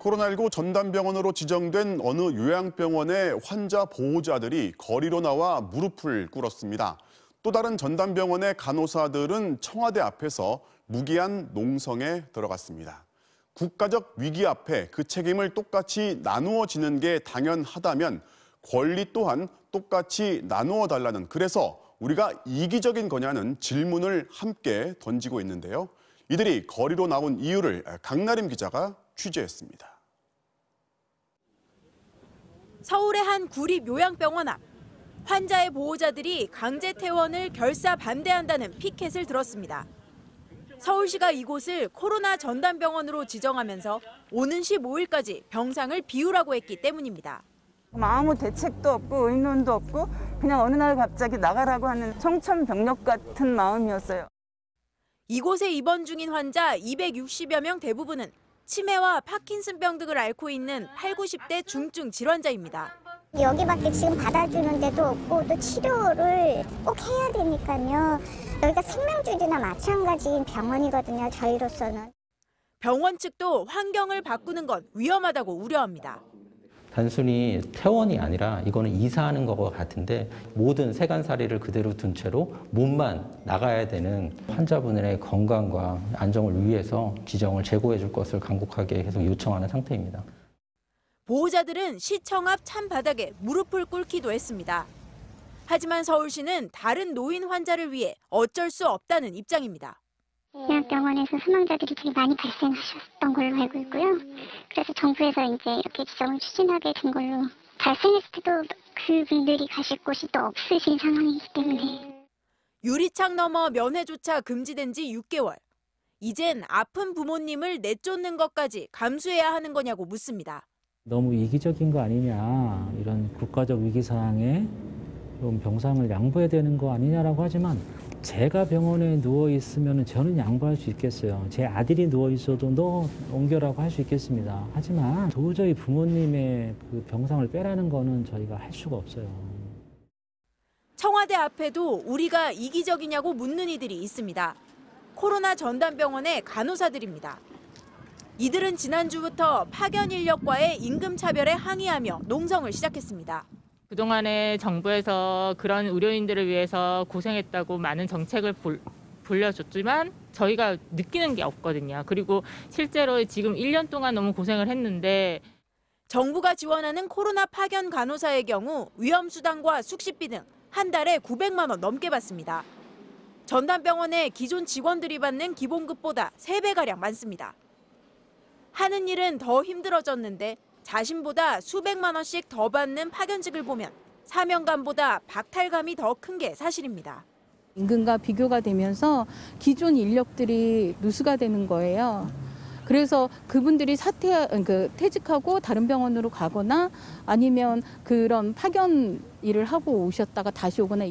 코로나19 전담병원으로 지정된 어느 요양병원의 환자 보호자들이 거리로 나와 무릎을 꿇었습니다. 또 다른 전담병원의 간호사들은 청와대 앞에서 무기한 농성에 들어갔습니다. 국가적 위기 앞에 그 책임을 똑같이 나누어 지는 게 당연하다면 권리 또한 똑같이 나누어 달라는, 그래서 우리가 이기적인 거냐는 질문을 함께 던지고 있는데요. 이들이 거리로 나온 이유를 강나림 기자가 취재했습니다. 서울의 한 구립 요양병원 앞. 환자의 보호자들이 강제 퇴원을 결사 반대한다는 피켓을 들었습니다. 서울시가 이곳을 코로나 전담병원으로 지정하면서 오는 15일까지 병상을 비우라고 했기 때문입니다. 아무 대책도 없고 의논도 없고 그냥 어느 날 갑자기 나가라고 하는 청천벽력 같은 마음이었어요. 이곳에 입원 중인 환자 260여 명 대부분은 치매와 파킨슨병 등을 앓고 있는 8, 90대 중증 질환자입니다. 여기밖에 지금 받아주는 데도 없고 또 치료를 꼭 해야 되니까요. 여기가 생명줄이나 마찬가지인 병원이거든요, 저희로서는. 병원 측도 환경을 바꾸는 건 위험하다고 우려합니다. 단순히 퇴원이 아니라 이거는 이사하는 것과 같은데 모든 세간살이를 그대로 둔 채로 몸만 나가야 되는 환자분의 건강과 안정을 위해서 지정을 재고해 줄 것을 간곡하게 계속 요청하는 상태입니다. 보호자들은 시청 앞 찬바닥에 무릎을 꿇기도 했습니다. 하지만 서울시는 다른 노인 환자를 위해 어쩔 수 없다는 입장입니다. 요양병원에서 사망자들이 되게 많이 발생하셨던 걸로 알고 있고요. 그래서 정부에서 이제 이렇게 지정을 추진하게 된 걸로, 발생했을 때도 그분들이 가실 곳이 또 없으신 상황이기 때문에. 유리창 너머 면회조차 금지된 지 6개월. 이젠 아픈 부모님을 내쫓는 것까지 감수해야 하는 거냐고 묻습니다. 너무 이기적인 거 아니냐, 이런 국가적 위기 상황에 좀 병상을 양보해야 되는 거 아니냐라고 하지만, 제가 병원에 누워 있으면 저는 양보할 수 있겠어요. 제 아들이 누워 있어도 너 옮겨라고 할 수 있겠습니다. 하지만 도저히 부모님의 그 병상을 빼라는 거는 저희가 할 수가 없어요. 청와대 앞에도 우리가 이기적이냐고 묻는 이들이 있습니다. 코로나 전담병원의 간호사들입니다. 이들은 지난주부터 파견 인력과의 임금 차별에 항의하며 농성을 시작했습니다. 그동안에 정부에서 그런 의료인들을 위해서 고생했다고 많은 정책을 불려줬지만 저희가 느끼는 게 없거든요. 그리고 실제로 지금 1년 동안 너무 고생을 했는데, 정부가 지원하는 코로나 파견 간호사의 경우 위험수당과 숙식비 등 한 달에 900만 원 넘게 받습니다. 전담병원의 기존 직원들이 받는 기본급보다 3배가량 많습니다. 하는 일은 더 힘들어졌는데 자신보다 수백만 원씩 더 받는 파견직을 보면 사명감보다 박탈감이 더 큰 게 사실입니다. 임금과 비교가 되면서 기존 인력들이 누수가 되는 거예요. 그래서 그분들이 퇴직하고 다른 병원으로 가거나 아니면 그런 파견 일을 하고 오셨다가 다시 오거나.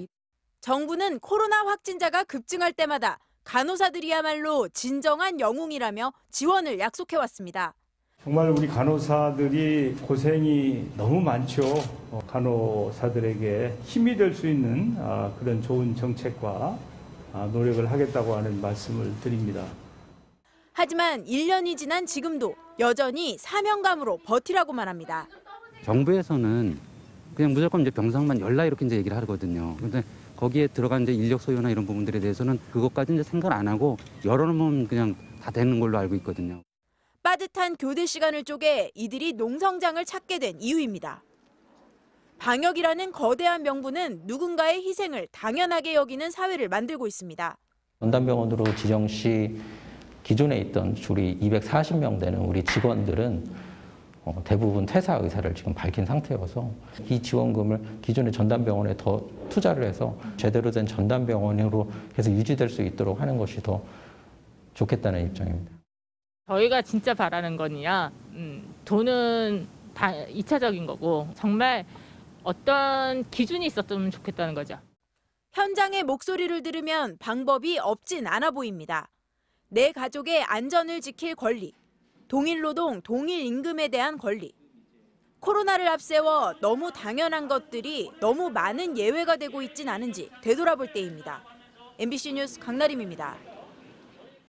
정부는 코로나 확진자가 급증할 때마다 간호사들이야말로 진정한 영웅이라며 지원을 약속해왔습니다. 정말 우리 간호사들이 고생이 너무 많죠. 간호사들에게 힘이 될 수 있는 그런 좋은 정책과 노력을 하겠다고 하는 말씀을 드립니다. 하지만 1년이 지난 지금도 여전히 사명감으로 버티라고만 합니다. 정부에서는 그냥 무조건 이제 병상만 열라 이렇게 이제 얘기를 하거든요. 그런데 거기에 들어간 이제 인력 소요나 이런 부분들에 대해서는 그것까지 이제 생각 안 하고 열어놓으면 그냥 다 되는 걸로 알고 있거든요. 빠듯한 교대 시간을 쪼개 이들이 농성장을 찾게 된 이유입니다. 방역이라는 거대한 명분은 누군가의 희생을 당연하게 여기는 사회를 만들고 있습니다. 전담병원으로 지정 시 기존에 있던 줄이 240명 되는 우리 직원들은 대부분 퇴사 의사를 지금 밝힌 상태여서 이 지원금을 기존의 전담병원에 더 투자를 해서 제대로 된 전담병원으로 계속 유지될 수 있도록 하는 것이 더 좋겠다는 입장입니다. 저희가 진짜 바라는 거냐, 돈은 다 2차적인 거고 정말 어떤 기준이 있었으면 좋겠다는 거죠. 현장의 목소리를 들으면 방법이 없진 않아 보입니다. 내 가족의 안전을 지킬 권리, 동일 노동, 동일 임금에 대한 권리. 코로나를 앞세워 너무 당연한 것들이 너무 많은 예외가 되고 있진 않은지 되돌아볼 때입니다. MBC 뉴스 강나림입니다.